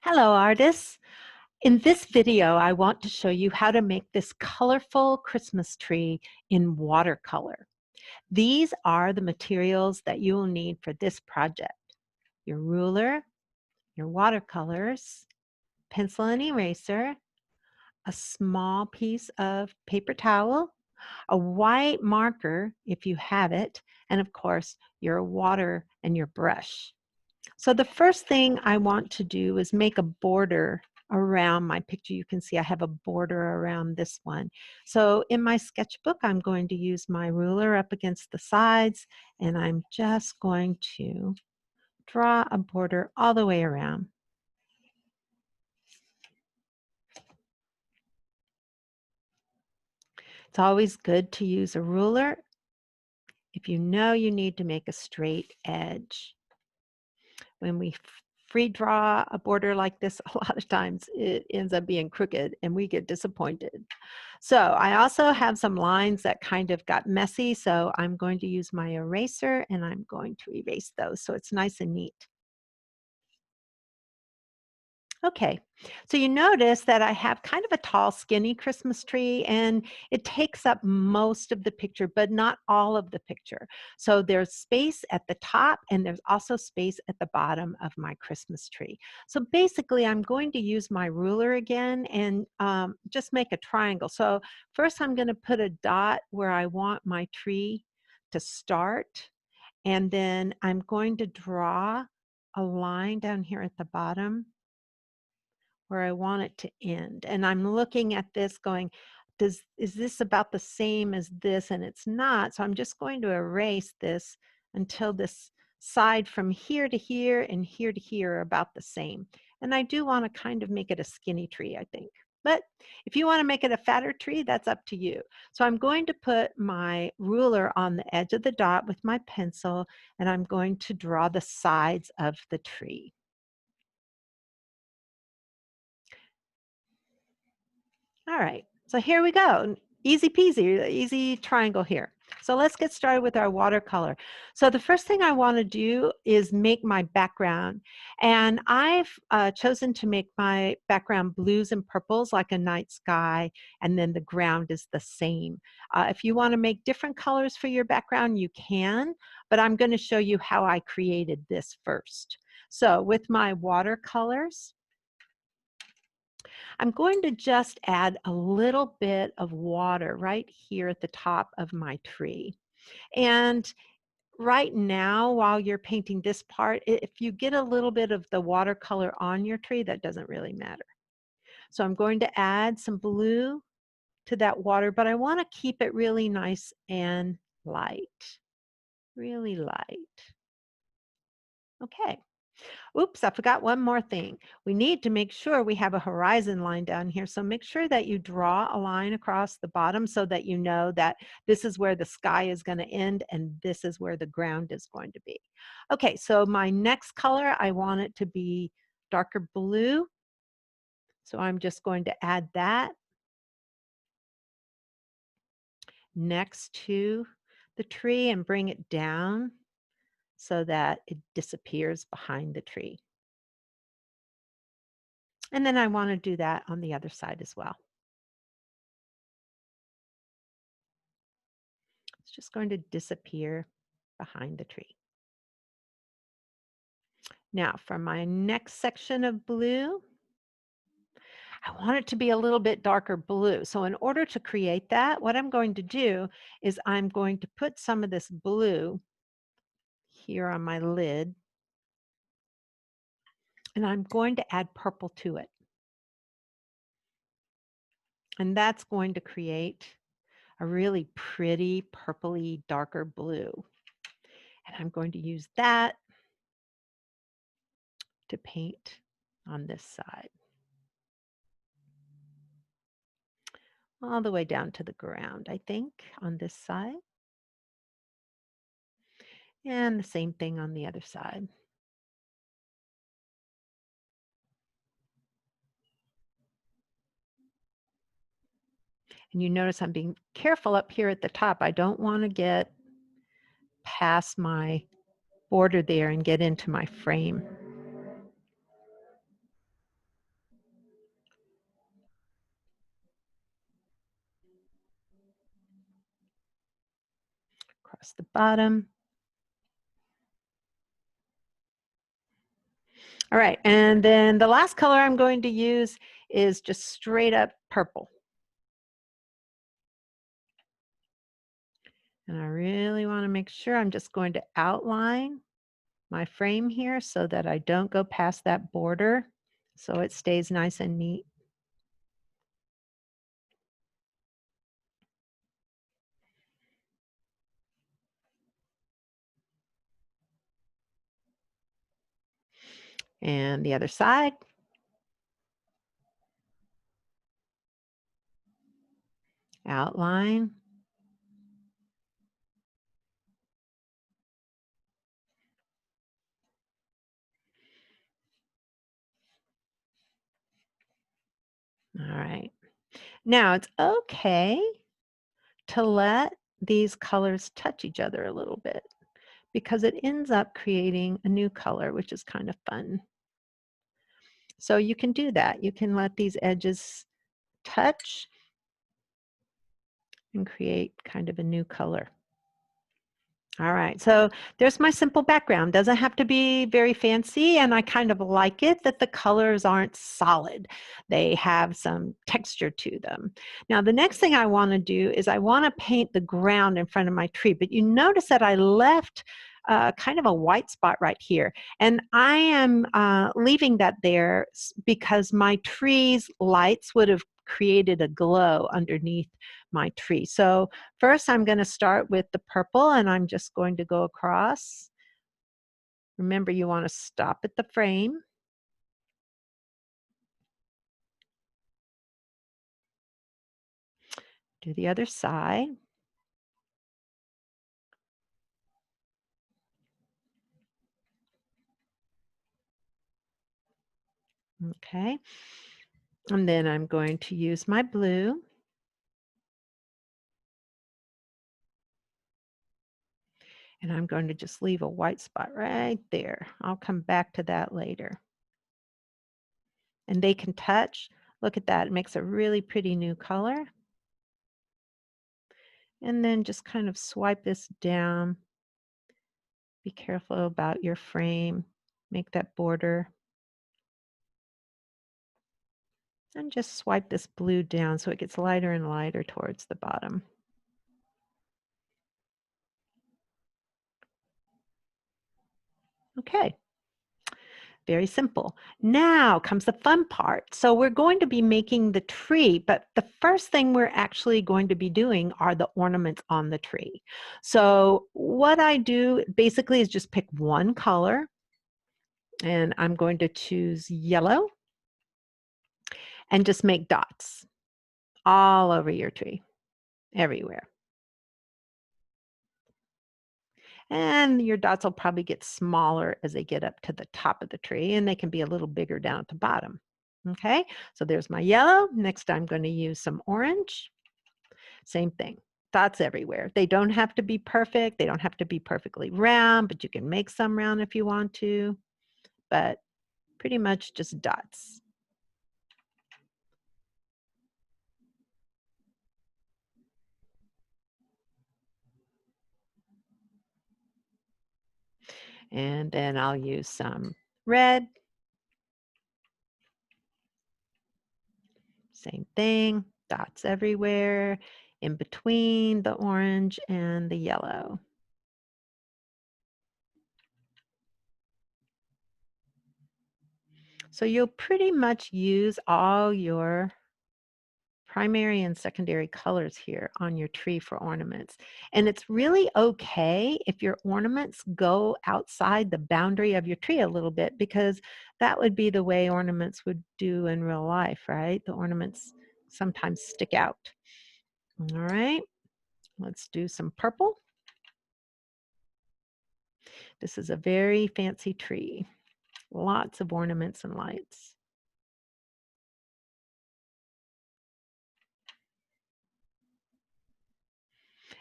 Hello, artists. In this video, I want to show you how to make this colorful Christmas tree in watercolor. These are the materials that you will need for this project: your ruler, your watercolors, pencil and eraser, a small piece of paper towel, a white marker if you have it, and of course, your water and your brush. So the first thing I want to do is make a border around my picture. You can see I have a border around this one. So in my sketchbook, I'm going to use my ruler up against the sides, and I'm just going to draw a border all the way around. It's always good to use a ruler if you know you need to make a straight edge. When we free draw a border like this, a lot of times it ends up being crooked and we get disappointed. So I also have some lines that kind of got messy, so I'm going to use my eraser and I'm going to erase those so it's nice and neat. Okay, so you notice that I have kind of a tall, skinny Christmas tree, and it takes up most of the picture, but not all of the picture. So there's space at the top, and there's also space at the bottom of my Christmas tree. So basically, I'm going to use my ruler again and just make a triangle. So first, I'm going to put a dot where I want my tree to start, and then I'm going to draw a line down here at the bottom where I want it to end. And I'm looking at this going, is this about the same as this? And it's not. So I'm just going to erase this until this side from here to here and here to here are about the same. And I do want to kind of make it a skinny tree, I think. But if you want to make it a fatter tree, that's up to you. So I'm going to put my ruler on the edge of the dot with my pencil, and I'm going to draw the sides of the tree. All right, so here we go. Easy peasy, easy triangle here. So let's get started with our watercolor. So the first thing I want to do is make my background. And I've chosen to make my background blues and purples like a night sky, and then the ground is the same. If you want to make different colors for your background, you can, but I'm going to show you how I created this first. So with my watercolors, I'm going to just add a little bit of water right here at the top of my tree. And right now, while you're painting this part, if you get a little bit of the watercolor on your tree, that doesn't really matter. So I'm going to add some blue to that water, but I want to keep it really nice and light, really light. Okay. Oops, I forgot one more thing. We need to make sure we have a horizon line down here. So make sure that you draw a line across the bottom so that you know that this is where the sky is going to end and this is where the ground is going to be. Okay, so my next color, I want it to be darker blue. So I'm just going to add that next to the tree and bring it down so that it disappears behind the tree. And then I want to do that on the other side as well. It's just going to disappear behind the tree. Now for my next section of blue, I want it to be a little bit darker blue. So in order to create that, what I'm going to do is I'm going to put some of this blue here on my lid, and I'm going to add purple to it. And that's going to create a really pretty purpley darker blue. And I'm going to use that to paint on this side, all the way down to the ground, I think, on this side. And the same thing on the other side. And you notice I'm being careful up here at the top. I don't want to get past my border there and get into my frame. across the bottom. All right, and then the last color I'm going to use is just straight up purple. And I really want to make sure I'm just going to outline my frame here so that I don't go past that border so it stays nice and neat. And the other side. Outline. All right. Now it's okay to let these colors touch each other a little bit because it ends up creating a new color, which is kind of fun. So you can do that. You can let these edges touch and create kind of a new color. All right, so there's my simple background. Doesn't have to be very fancy, and I kind of like it that the colors aren't solid. They have some texture to them. Now, the next thing I want to do is I want to paint the ground in front of my tree, but you notice that I left kind of a white spot right here, and I am leaving that there because my tree's lights would have created a glow underneath my tree. So first, I'm going to start with the purple, and I'm just going to go across. Remember, you want to stop at the frame. Do the other side. Okay. And then I'm going to use my blue. And I'm going to just leave a white spot right there. I'll come back to that later. And they can touch. Look at that. It makes a really pretty new color. And then just kind of swipe this down. Be careful about your frame. Make that border. And just swipe this blue down so it gets lighter and lighter towards the bottom. Okay, very simple. Now comes the fun part. So we're going to be making the tree, but the first thing we're actually going to be doing are the ornaments on the tree. So what I do basically is just pick one color, and I'm going to choose yellow and just make dots all over your tree, everywhere. And your dots will probably get smaller as they get up to the top of the tree, and they can be a little bigger down at the bottom. Okay, so there's my yellow. Next, I'm going to use some orange. Same thing, dots everywhere. They don't have to be perfect. They don't have to be perfectly round, but you can make some round if you want to, but pretty much just dots. And then I'll use some red. Same thing, dots everywhere, in between the orange and the yellow. So you'll pretty much use all your primary and secondary colors here on your tree for ornaments. And it's really okay if your ornaments go outside the boundary of your tree a little bit, because that would be the way ornaments would do in real life, right? The ornaments sometimes stick out. All right, let's do some purple. This is a very fancy tree. Lots of ornaments and lights.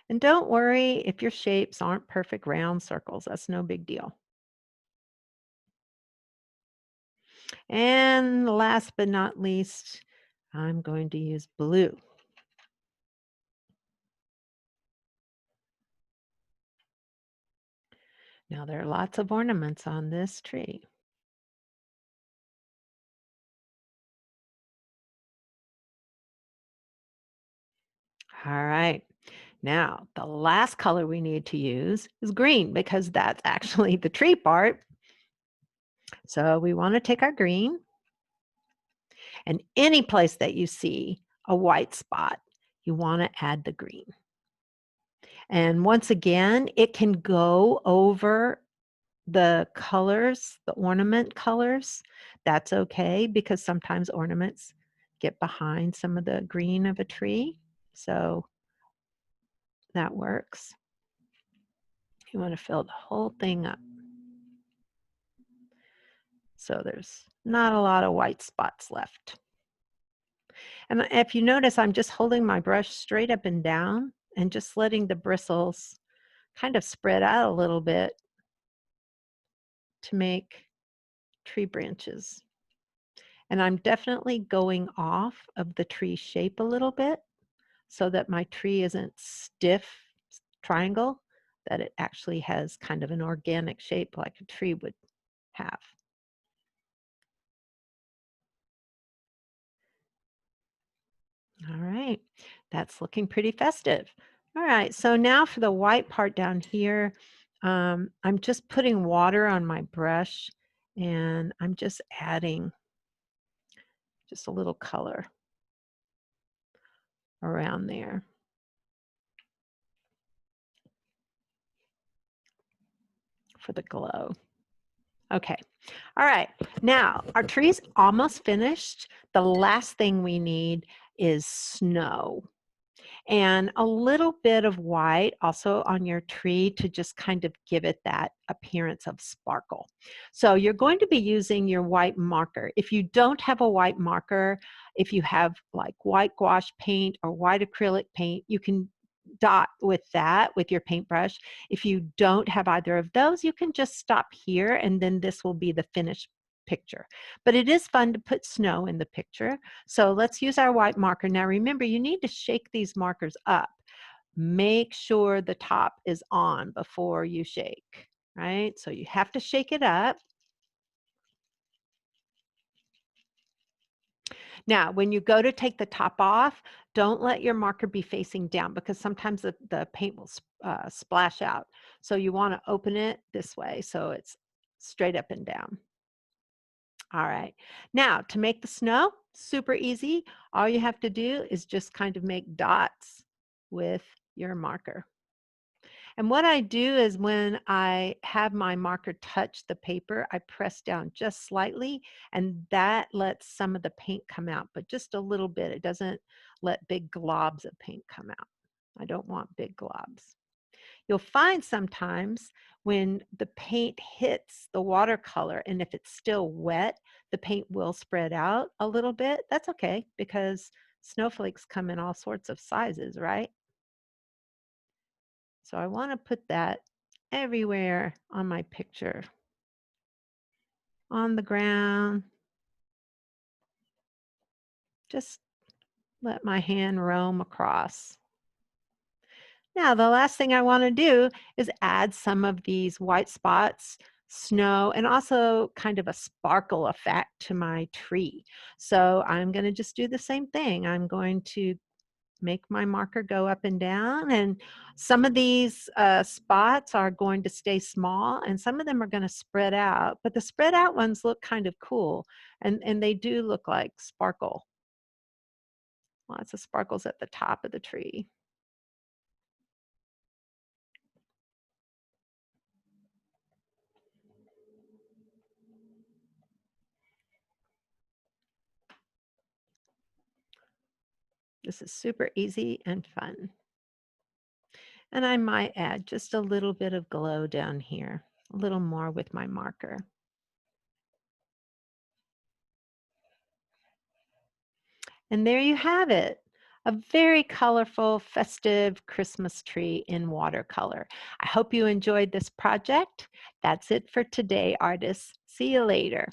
And don't worry if your shapes aren't perfect round circles. That's no big deal. And last but not least, I'm going to use blue. Now there are lots of ornaments on this tree. All right. Now, the last color we need to use is green because that's actually the tree part. So we want to take our green and any place that you see a white spot, you want to add the green. And once again, it can go over the colors, the ornament colors. That's okay because sometimes ornaments get behind some of the green of a tree. So that works. You want to fill the whole thing up. So there's not a lot of white spots left. And if you notice, I'm just holding my brush straight up and down and just letting the bristles kind of spread out a little bit to make tree branches. And I'm definitely going off of the tree shape a little bit so that my tree isn't stiff triangle, that it actually has kind of an organic shape like a tree would have. All right, that's looking pretty festive. All right, so now for the white part down here, I'm just putting water on my brush and I'm just adding just a little color around there for the glow. Okay, all right, now our tree's almost finished. The last thing we need is snow. And a little bit of white also on your tree to just kind of give it that appearance of sparkle. So you're going to be using your white marker. If you don't have a white marker, if you have like white gouache paint or white acrylic paint, you can dot with that with your paintbrush. If you don't have either of those, you can just stop here and then this will be the finished picture. But it is fun to put snow in the picture. So let's use our white marker. Now remember, you need to shake these markers up. Make sure the top is on before you shake, right? So you have to shake it up. Now, when you go to take the top off, don't let your marker be facing down because sometimes the paint will splash out. So you want to open it this way so it's straight up and down. All right. Now, to make the snow, super easy. All you have to do is just kind of make dots with your marker. And what I do is when I have my marker touch the paper, I press down just slightly, and that lets some of the paint come out, but just a little bit. It doesn't let big globs of paint come out. I don't want big globs. You'll find sometimes when the paint hits the watercolor and if it's still wet, the paint will spread out a little bit. That's okay because snowflakes come in all sorts of sizes, right? So I want to put that everywhere on my picture, on the ground. Just let my hand roam across. Now, the last thing I want to do is add some of these white spots, snow, and also kind of a sparkle effect to my tree. So I'm going to just do the same thing. I'm going to make my marker go up and down, and some of these spots are going to stay small, and some of them are going to spread out. But the spread out ones look kind of cool, and they do look like sparkle. Lots of sparkles at the top of the tree. This is super easy and fun. And I might add just a little bit of glow down here, a little more with my marker. And there you have it, a very colorful, festive Christmas tree in watercolor. I hope you enjoyed this project. That's it for today, artists. See you later.